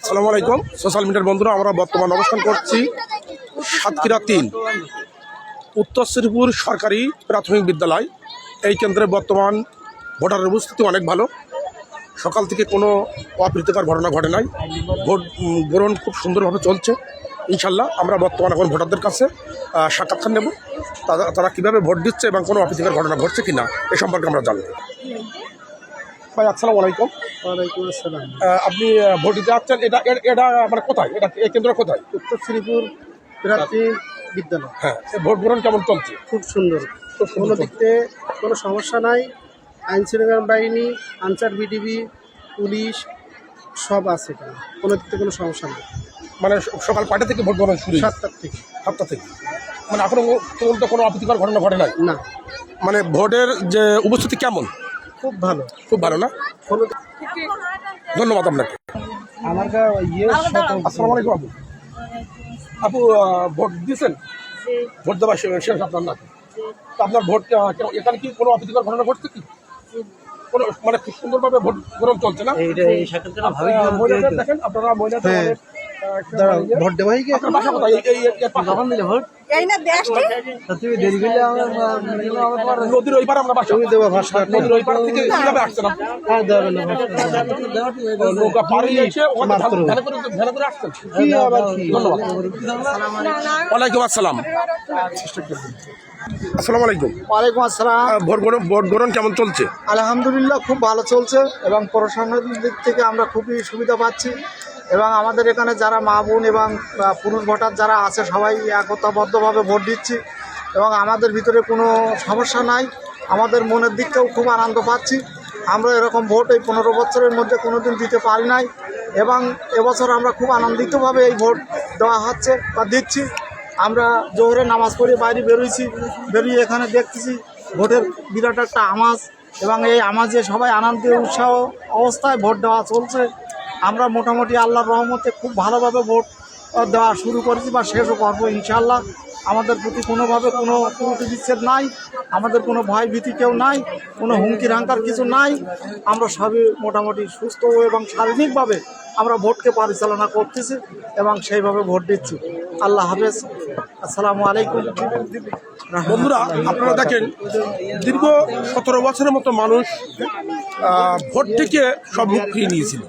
আসসালামু আলাইকুম সোশ্যাল মিডিয়ার বন্ধুরা, আমরা বর্তমান অবস্থান করছি সাতক্ষীরা ৩ উত্তর শ্রীপুর সরকারি প্রাথমিক বিদ্যালয়। এই কেন্দ্রে বর্তমান ভোটারের উপস্থিতি অনেক ভালো। সকাল থেকে কোনো অপ্রীতিকর ঘটনা ঘটে নাই। ভোট গ্রহণ খুব সুন্দরভাবে চলছে ইনশাল্লাহ। আমরা বর্তমান এখন ভোটারদের কাছে সাক্ষাৎকার নেব, তারা কীভাবে ভোট দিচ্ছে এবং কোনো অপ্রীতিকর ঘটনা ঘটছে কি না এ সম্পর্কে আমরা জানব। ভাই আসসালামু আলাইকুম। ওয়ালাইকুম আসসালাম। আপনি ভোট দিতে যাচ্ছেন, এটা মানে কোথায়, এই কেন্দ্র কোথায়? উত্তর শ্রীপুর প্রাথমিক বিদ্যালয়। হ্যাঁ, ভোট গ্রহণ কেমন চলছে? খুব সুন্দর, কোনো দিক থেকে কোনো সমস্যা নাই। আইন শৃঙ্খলা বাহিনী, আনসার, বিডিবি, পুলিশ সব আছে, কোনো দিক থেকে কোনো সমস্যা নেই। মানে সকাল 5টা থেকে ভোট গ্রহণ শুরু? 7টা থেকে। 7টা থেকে, মানে এখনো পর্যন্ত কোনো অপ্রীতিকর ঘটনা ঘটে নাই? না। মানে ভোটের যে উপস্থিতি কেমন? খুব ভালো, খুব ভালো না? কোনো ধন্যবাদ আপনাকে। আমার আসসালামু আলাইকুম আপু। আপু ভোট দিয়েছেন? ভোট দেওয়া শেষ আপনার না? তো আপনার ভোট এখানে কি কোনো অপ্রীতিকর ঘটনা ঘটছে কি? কোনো মানে খুব সুন্দরভাবে ভোট গ্রহণ চলছে না? মহিলাদের দেখেন, আপনারা মহিলাদের ভোট দেওয়াই কি আপনার বাসা কোথায়? ভোট নদীর ওই পারে আমরা বাসা। নদীর ওই পার থেকে কিভাবে আসছেন? নৌকা পাড়ি এসে ভ্যানে করে আসছেন? ধন্যবাদ। ওয়ালাইকুম আসসালাম। আসসালামু আলাইকুম। ওয়ালাইকুম আসসালাম। ভোট গ্রহণ কেমন চলছে? আলহামদুলিল্লাহ খুব ভালো চলছে এবং প্রশাসনের দিক থেকে আমরা খুবই সুবিধা পাচ্ছি এবং আমাদের এখানে যারা মা বোন এবং পুরুষ ভোটার যারা আছে সবাই একতাবদ্ধভাবে ভোট দিচ্ছি এবং আমাদের ভিতরে কোনো সমস্যা নাই। আমাদের মনের দিকটাও খুব আনন্দ পাচ্ছি। আমরা এরকম ভোট এই 15 বছরের মধ্যে কোনো দিন দিতে পারি নাই এবং এবছর আমরা খুব আনন্দিতভাবে এই ভোট দেওয়া হচ্ছে বা দিচ্ছি। আমরা জোহরে নামাজ পড়ে বাইরে বেরিয়ে এখানে দেখতেছি ভোটের বিরাট একটা আমাজ এবং এই আমাজে সবাই আনন্দে উৎসাহ অবস্থায় ভোট দেওয়া চলছে। আমরা মোটামুটি আল্লাহর রহমতে খুব ভালোভাবে ভোট দেওয়া শুরু করেছি বা শেষও করবো ইনশাআল্লাহ। আমাদের প্রতি কোনোভাবে কোনো ত্রুটি বিচ্ছেদ নাই, আমাদের কোনো ভয় ভীতি কেউ নাই, কোনো হুমকি হাঙ্কার কিছু নাই। আমরা সবই মোটামুটি সুস্থ এবং শারীরিকভাবে আমরা ভোটকে পরিচালনা করতেছি এবং সেইভাবে ভোট দিচ্ছি। আল্লাহ হাফেজ। আসসালামু আলাইকুম। বন্ধুরা, আপনারা দেখেন দীর্ঘ 17 বছরের মতো মানুষ ভোট থেকে সব মুখ ফিরিয়ে নিয়েছিল।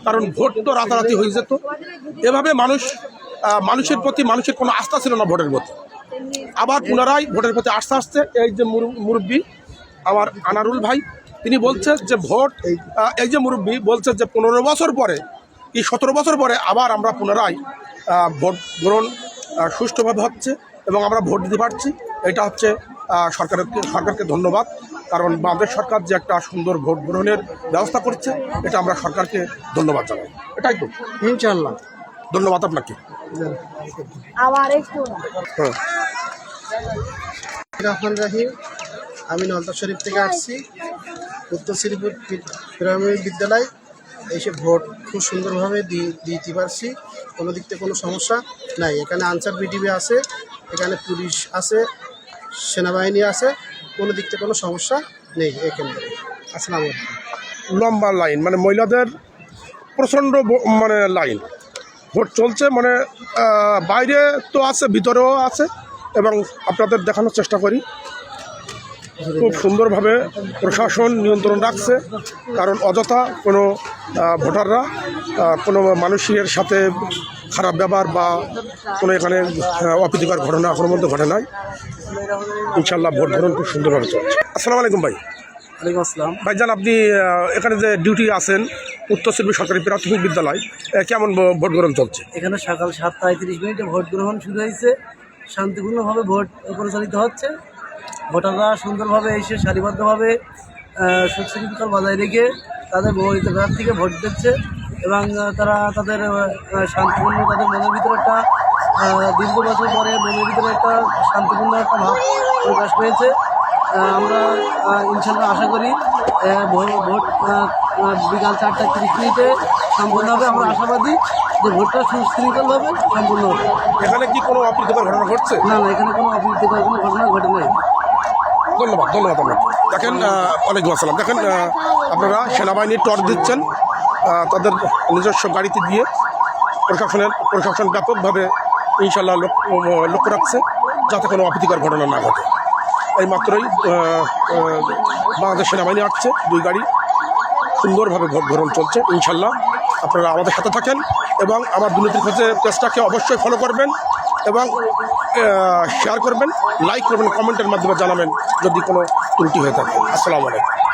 কারণ ভোট তো রাতারাতি হয়ে যেত। এভাবে মানুষের প্রতি মানুষের কোনো আস্থা ছিল না ভোটের প্রতি। আবার পুনরায় ভোটের প্রতি আস্থা আসছে। এই যে মুরব্বী আমার আনারুল ভাই, তিনি বলছে যে এই যে মুরব্বী বলছে যে 15 বছর পরে কি 17 বছর পরে আবার আমরা পুনরায় ভোট গ্রহণ সুষ্ঠুভাবে হচ্ছে এবং আমরা ভোট দিতে পারছি। এটা হচ্ছে সরকারকে ধন্যবাদ। কারণ বাংলাদেশ সরকার যে একটা সুন্দর ভোট গ্রহণের ব্যবস্থা করছে, এটা আমরা সরকারকে ধন্যবাদ জানাই। এটাই তো ইনশাআল্লাহ। ধন্যবাদ আপনাকে। হ্যাঁ, রহমান রাহিম। আমি নলতা শরীফ থেকে আসছি উত্তর শ্রীপুর প্রাথমিক বিদ্যালয়। এসে ভোট খুব সুন্দরভাবে দিতে পারছি, কোনো দিক থেকে কোনো সমস্যা নাই। এখানে আনসার বিডিবি আছে, এখানে পুলিশ আছে, সেনাবাহিনী আছে, কোনো দিক থেকে কোনো সমস্যা নেই এই কেন্দ্রে। আসসালামু আলাইকুম। লম্বা লাইন, মানে মহিলাদের প্রচণ্ড মানে লাইন, ভোট চলছে। মানে বাইরে তো আছে, ভিতরেও আছে এবং আপনাদের দেখানোর চেষ্টা করি। খুব সুন্দরভাবে প্রশাসন নিয়ন্ত্রণ রাখছে, কারণ অযথা কোনো ভোটাররা কোনো মানুষের সাথে খারাপ ব্যবহার বা কোনো এখানে অপ্রীতিকর ঘটনা এখনো মধ্যে ঘটে নাই। ইনশাল্লাহ ভোট গ্রহণ খুব সুন্দরভাবে চলছে। আসসালামু আলাইকুম ভাই। ওয়ালাইকুম আসসালাম। ভাইজান, আপনি এখানে যে ডিউটি আছেন উত্তর শ্রীপুর সরকারি প্রাথমিক বিদ্যালয়, কেমন ভোট গ্রহণ চলছে? এখানে সকাল 7:35 ভোট গ্রহণ শুরু হয়েছে। শান্তিপূর্ণভাবে ভোট পরিচালিত হচ্ছে। ভোটাররা সুন্দরভাবে এসে সারিবদ্ধভাবে সুশৃঙ্খলা বজায় রেখে তাদের মনোনীত প্রার্থীকে ভোট দিচ্ছে এবং তারা তাদের শান্তিপূর্ণ, তাদের মনের ভিতরে একটা দীর্ঘ বছর পরে মনের ভিতরে একটা শান্তিপূর্ণ একটা ভাব প্রকাশ পেয়েছে। আমরা ইনশাল্লাহ আশা করি ভোট বিকাল 4:30 সম্পূর্ণ হবে। আমরা আশাবাদী যে ভোটটা সুশৃঙ্খলভাবে সম্পূর্ণ হবে। এখানে কি কোনো অপ্রীতিকর ঘটনা ঘটছে? না, এখানে কোনো অপ্রীতিকর কোনো ঘটনা ঘটে নাই। ধন্যবাদ আপনাকে। দেখেন, ওয়ালাইকুম আসসালাম। দেখেন, আপনারা সেনাবাহিনীর টর্চ দিচ্ছেন তাদের নিজস্ব গাড়িতে দিয়ে প্রশাসন ব্যাপকভাবে ইনশাল্লাহ লক্ষ্য রাখছে যাতে কোনো অপ্রীতিকর ঘটনা না ঘটে। এই মাত্রই বাংলাদেশ সেনাবাহিনী আসছে 2 গাড়ি, সুন্দরভাবে ভোট গ্রহণ চলছে। ইনশাল্লাহ আপনারা আমাদের সাথে থাকেন এবং আমার দুর্নীতির খোঁজে পেজটাকে অবশ্যই ফলো করবেন এবং শেয়ার করবেন, লাইক করবেন, কমেন্টের মাধ্যমে জানাবেন যদি কোনো ত্রুটি হয়ে থাকে। আসসালামু আলাইকুম।